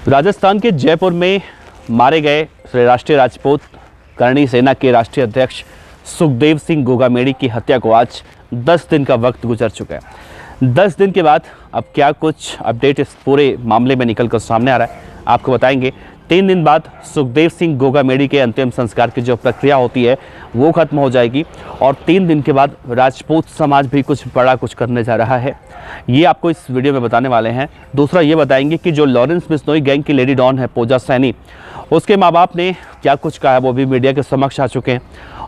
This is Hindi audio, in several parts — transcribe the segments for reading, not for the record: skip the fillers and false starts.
राजस्थान के जयपुर में मारे गए राष्ट्रीय राजपूत करणी सेना के राष्ट्रीय अध्यक्ष सुखदेव सिंह गोगामेड़ी की हत्या को आज 10 दिन का वक्त गुजर चुका है। 10 दिन के बाद अब क्या कुछ अपडेट इस पूरे मामले में निकल कर सामने आ रहा है, आपको बताएंगे। 3 दिन बाद सुखदेव सिंह गोगामेड़ी के अंतिम संस्कार की जो प्रक्रिया होती है वो खत्म हो जाएगी और 3 दिन के बाद राजपूत समाज भी कुछ बड़ा कुछ करने जा रहा है, ये आपको इस वीडियो में बताने वाले हैं। दूसरा ये बताएंगे कि जो लॉरेंस बिश्नोई गैंग की लेडी डॉन है पूजा सैनी, उसके माँ बाप ने क्या कुछ कहा है वो भी मीडिया के समक्ष आ चुके हैं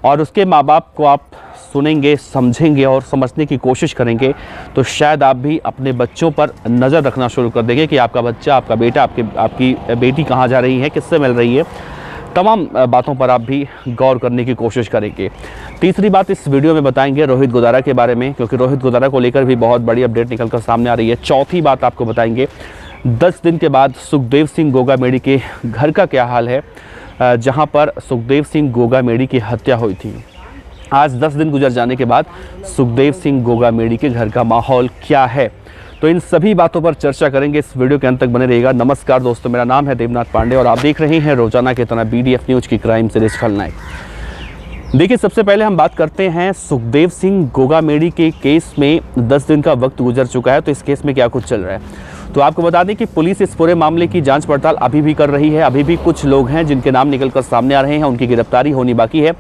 और उसके माँ बाप को आप सुनेंगे, समझेंगे और समझने की कोशिश करेंगे तो शायद आप भी अपने बच्चों पर नज़र रखना शुरू कर देंगे कि आपका बच्चा, आपका बेटा, आपकी बेटी कहाँ जा रही है, किससे मिल रही है। तमाम बातों पर आप भी गौर करने की कोशिश करेंगे। तीसरी बात इस वीडियो में बताएंगे रोहित गोदारा के बारे में, क्योंकि रोहित गोदारा को लेकर भी बहुत बड़ी अपडेट निकल कर सामने आ रही है। चौथी बात आपको बताएंगे 10 दिन के बाद सुखदेव सिंह गोगामेड़ी के घर का क्या हाल है, जहां पर सुखदेव सिंह गोगामेड़ी की हत्या हुई थी। आज 10 दिन गुजर जाने के बाद सुखदेव सिंह गोगामेड़ी के घर का माहौल क्या है, तो इन सभी बातों पर चर्चा करेंगे। इस वीडियो के अंत तक बने रहिएगा। नमस्कार दोस्तों, मेरा नाम है देवनाथ पांडे और आप देख रहे हैं रोजाना की तरह BDF न्यूज़ की क्राइम सीरीज खलनायक। देखिए, सबसे पहले हम बात करते हैं सुखदेव सिंह गोगामेड़ी के केस में 10 दिन का वक्त गुजर चुका है, तो इस केस में क्या कुछ चल रहा है। तो आपको बता दें कि पुलिस इस पूरे मामले की जांच पड़ताल अभी भी कर रही है। अभी भी कुछ लोग हैं जिनके नाम निकल कर सामने आ रहे हैं, उनकी गिरफ्तारी होनी बाकी है।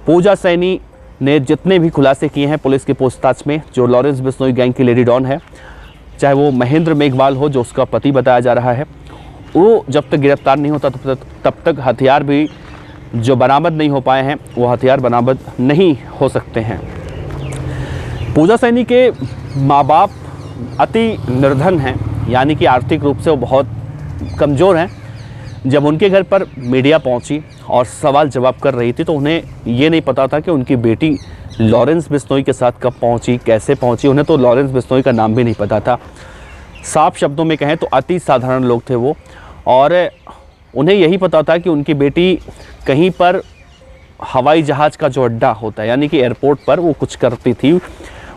पूजा सैनी ने जितने भी खुलासे किए हैं पुलिस के पूछताछ में, जो लॉरेंस बिश्नोई गैंग की लेडी डॉन है, चाहे वो महेंद्र मेघवाल हो जो उसका पति बताया जा रहा है, वो जब तक गिरफ्तार नहीं होता तब तक हथियार भी जो बरामद नहीं हो पाए हैं वो हथियार बरामद नहीं हो सकते हैं। पूजा सैनी के माँ बाप अति निर्धन हैं, यानी कि आर्थिक रूप से वो बहुत कमज़ोर हैं। जब उनके घर पर मीडिया पहुंची और सवाल जवाब कर रही थी तो उन्हें ये नहीं पता था कि उनकी बेटी लॉरेंस बिश्नोई के साथ कब पहुंची, कैसे पहुंची। उन्हें तो लॉरेंस बिश्नोई का नाम भी नहीं पता था। साफ शब्दों में कहें तो अति साधारण लोग थे वो, और उन्हें यही पता था कि उनकी बेटी कहीं पर हवाई जहाज़ का जो अड्डा होता है यानी कि एयरपोर्ट पर वो कुछ करती थी।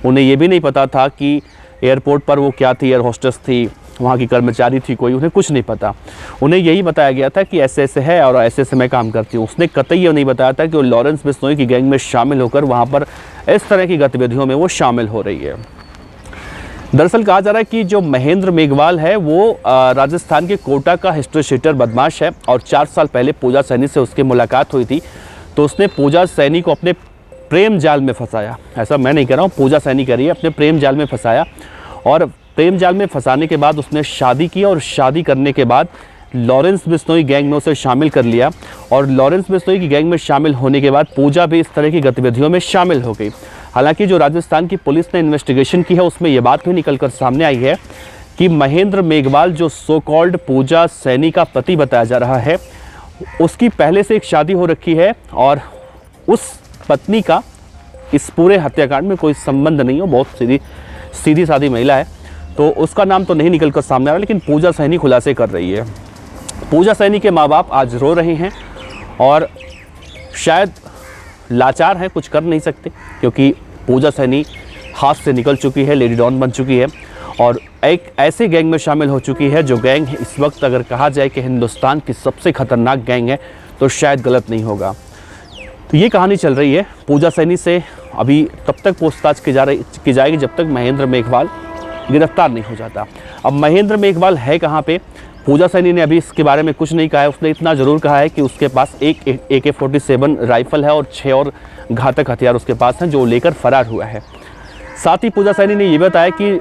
उन्हें ये भी नहीं पता था कि एयरपोर्ट पर वो क्या थी, एयर होस्टेस थी, वहाँ की कर्मचारी थी कोई, उन्हें कुछ नहीं पता। उन्हें यही बताया गया था कि ऐसे ऐसे है और ऐसे ऐसे मैं काम करती हूँ। उसने कतई ये नहीं बताया था कि वो लॉरेंस बिश्नोई की गैंग में शामिल होकर वहाँ पर इस तरह की गतिविधियों में वो शामिल हो रही है। दरअसल कहा जा रहा है कि जो महेंद्र मेघवाल है वो राजस्थान के कोटा का हिस्ट्री शीटर बदमाश है और 4 साल पहले पूजा सैनी से उसकी मुलाकात हुई थी, तो उसने पूजा सैनी को अपने प्रेम जाल में फंसाया। ऐसा मैं नहीं कह रहा हूँ, पूजा सैनी कह रही है, अपने प्रेम जाल में फंसाया। और प्रेम जाल में फंसाने के बाद उसने शादी की और शादी करने के बाद लॉरेंस बिश्नोई गैंग में उसे शामिल कर लिया और लॉरेंस बिश्नोई की गैंग में शामिल होने के बाद पूजा भी इस तरह की गतिविधियों में शामिल हो गई। हालांकि जो राजस्थान की पुलिस ने इन्वेस्टिगेशन की है उसमें यह बात भी निकल कर सामने आई है कि महेंद्र मेघवाल जो सो कॉल्ड पूजा सैनी का पति बताया जा रहा है, उसकी पहले से एक शादी हो रखी है और उस पत्नी का इस पूरे हत्याकांड में कोई संबंध नहीं हो। बहुत सीधी सादी महिला है, तो उसका नाम तो नहीं निकल कर सामने आ रहा, लेकिन पूजा सैनी खुलासे कर रही है। पूजा सैनी के माँ बाप आज रो रहे हैं और शायद लाचार हैं, कुछ कर नहीं सकते, क्योंकि पूजा सैनी हाथ से निकल चुकी है, लेडी डॉन बन चुकी है और एक ऐसे गैंग में शामिल हो चुकी है जो गैंग इस वक्त अगर कहा जाए कि हिंदुस्तान की सबसे खतरनाक गैंग है तो शायद गलत नहीं होगा। तो ये कहानी चल रही है पूजा सैनी से। अभी तब तक पूछताछ की जाएगी जब तक महेंद्र मेघवाल गिरफ्तार नहीं हो जाता। अब महेंद्र मेघवाल है कहाँ पे, पूजा सैनी ने अभी इसके बारे में कुछ नहीं कहा है। उसने इतना ज़रूर कहा है कि उसके पास एक AK-47 राइफल है और 6 और घातक हथियार उसके पास हैं जो लेकर फरार हुआ है। साथ ही पूजा सैनी ने यह बताया कि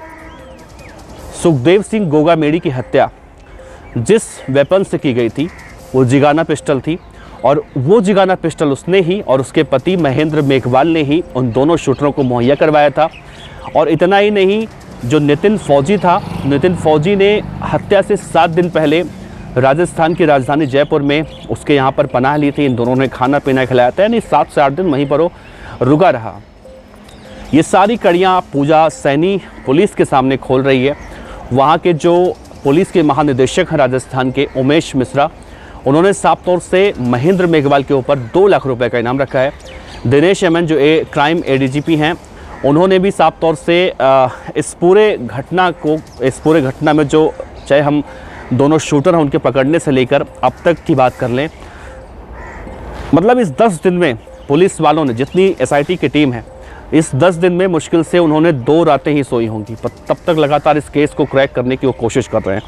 सुखदेव सिंह गोगामेड़ी की हत्या जिस वेपन से की गई थी वो जिगाना पिस्टल थी और वो जिगाना पिस्टल उसने ही और उसके पति महेंद्र मेघवाल ने ही उन दोनों शूटरों को मुहैया करवाया था। और इतना ही नहीं, जो नितिन फौजी था, नितिन फौजी ने हत्या से 7 दिन पहले राजस्थान की राजधानी जयपुर में उसके यहाँ पर पनाह ली थी। इन दोनों ने खाना पीना खिलाया था, यानी 7 से 8 दिन वहीं पर वो रुका रहा। ये सारी कड़ियाँ पूजा सैनी पुलिस के सामने खोल रही है। वहाँ के जो पुलिस के महानिदेशक हैं राजस्थान के, उमेश मिश्रा, उन्होंने साफ तौर से महेंद्र मेघवाल के ऊपर 2 लाख रुपए का इनाम रखा है। दिनेश एमएन जो क्राइम ADGP हैं, उन्होंने भी साफ तौर से इस पूरे घटना में जो चाहे हम दोनों शूटर हैं उनके पकड़ने से लेकर अब तक की बात कर लें, मतलब इस 10 दिन में पुलिस वालों ने, जितनी एसआईटी की टीम है, इस 10 दिन में मुश्किल से उन्होंने 2 रातें ही सोई होंगी, तब तक लगातार इस केस को क्रैक करने की वो कोशिश कर रहे हैं।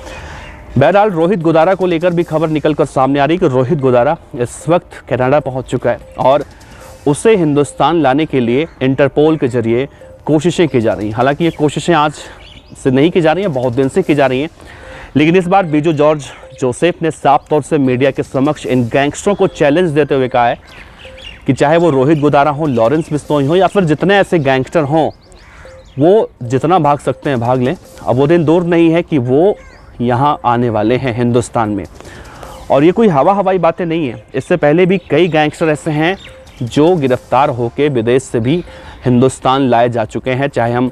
बहरहाल रोहित गोदारा को लेकर भी खबर निकल कर सामने आ रही कि रोहित गोदारा इस वक्त कनाडा पहुंच चुका है और उसे हिंदुस्तान लाने के लिए इंटरपोल के जरिए कोशिशें की जा रही हैं। हालांकि ये कोशिशें आज से नहीं की जा रही हैं, बहुत दिन से की जा रही हैं, लेकिन इस बार बीजू जॉर्ज जोसेफ ने साफ तौर से मीडिया के समक्ष इन गैंगस्टरों को चैलेंज देते हुए कहा है कि चाहे वो रोहित गोदारा हो, लॉरेंस बिश्नोई हो या फिर जितने ऐसे गैंगस्टर हों, वो जितना भाग सकते हैं भाग लें। अब वो दिन दूर नहीं है कि वो यहाँ आने वाले हैं हिंदुस्तान में। और ये कोई हवाई बातें नहीं है, इससे पहले भी कई गैंगस्टर ऐसे हैं जो गिरफ्तार होकर विदेश से भी हिंदुस्तान लाए जा चुके हैं। चाहे हम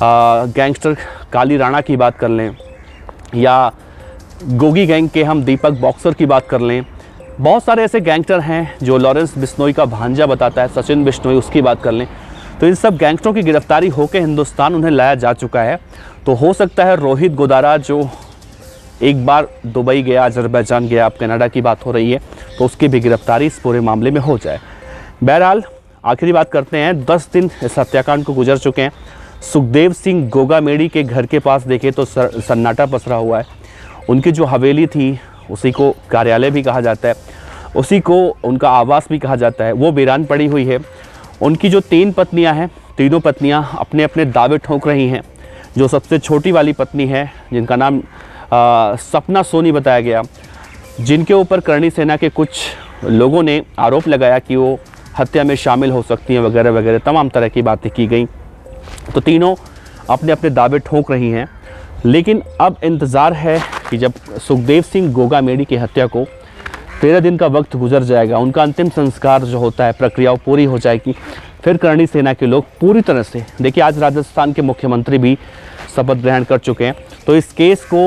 गैंगस्टर काली राणा की बात कर लें या गोगी गैंग के हम दीपक बॉक्सर की बात कर लें, बहुत सारे ऐसे गैंगस्टर हैं जो लॉरेंस बिश्नोई का भांजा बताता है, सचिन बिश्नोई, उसकी बात कर लें, तो इन सब गैंगस्टरों की गिरफ्तारी होकर हिंदुस्तान उन्हें लाया जा चुका है। तो हो सकता है रोहित गोदारा जो एक बार दुबई गया, अजरबैजान गया, अब कनाडा की बात हो रही है, तो उसकी भी गिरफ्तारी इस पूरे मामले में हो जाए। बहरहाल आखिरी बात करते हैं, 10 दिन इस हत्याकांड को गुजर चुके हैं। सुखदेव सिंह गोगामेड़ी के घर के पास देखें तो सन्नाटा पसरा हुआ है। उनकी जो हवेली थी, उसी को कार्यालय भी कहा जाता है, उसी को उनका आवास भी कहा जाता है, वो वीरान पड़ी हुई है। उनकी जो 3 पत्नियां हैं, तीनों पत्नियां अपने अपने दावे ठोंक रही हैं। जो सबसे छोटी वाली पत्नी है, जिनका नाम सपना सोनी बताया गया, जिनके ऊपर करणी सेना के कुछ लोगों ने आरोप लगाया कि वो हत्या में शामिल हो सकती हैं वगैरह वगैरह, तमाम तरह की बातें की गई। तो तीनों अपने अपने दावे ठोंक रही हैं, लेकिन अब इंतज़ार है कि जब सुखदेव सिंह गोगामेड़ी की हत्या को 13 दिन का वक्त गुजर जाएगा, उनका अंतिम संस्कार जो होता है, प्रक्रिया पूरी हो जाएगी, फिर करणी सेना के लोग पूरी तरह से, देखिए आज राजस्थान के मुख्यमंत्री भी शपथ ग्रहण कर चुके हैं, तो इस केस को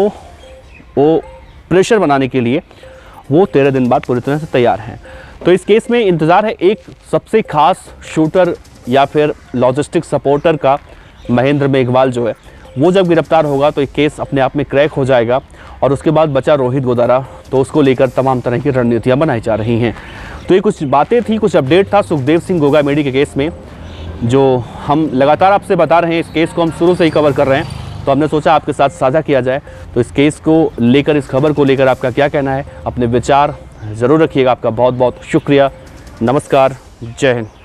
वो प्रेशर बनाने के लिए वो 13 दिन बाद पूरी तरह से तैयार हैं। तो इस केस में इंतज़ार है एक सबसे खास शूटर या फिर लॉजिस्टिक सपोर्टर का, महेंद्र मेघवाल जो है, वो जब गिरफ्तार होगा तो एक केस अपने आप में क्रैक हो जाएगा। और उसके बाद बचा रोहित गोदारा, तो उसको लेकर तमाम तरह की रणनीतियाँ बनाई जा रही हैं। तो ये कुछ बातें थी, कुछ अपडेट था सुखदेव सिंह गोगामेड़ी के केस में, जो हम लगातार आपसे बता रहे हैं। इस केस को हम शुरू से ही कवर कर रहे हैं, तो हमने सोचा आपके साथ साझा किया जाए। तो इस केस को लेकर, इस खबर को लेकर आपका क्या कहना है, अपने विचार ज़रूर रखिएगा। आपका बहुत बहुत शुक्रिया। नमस्कार, जय हिंद।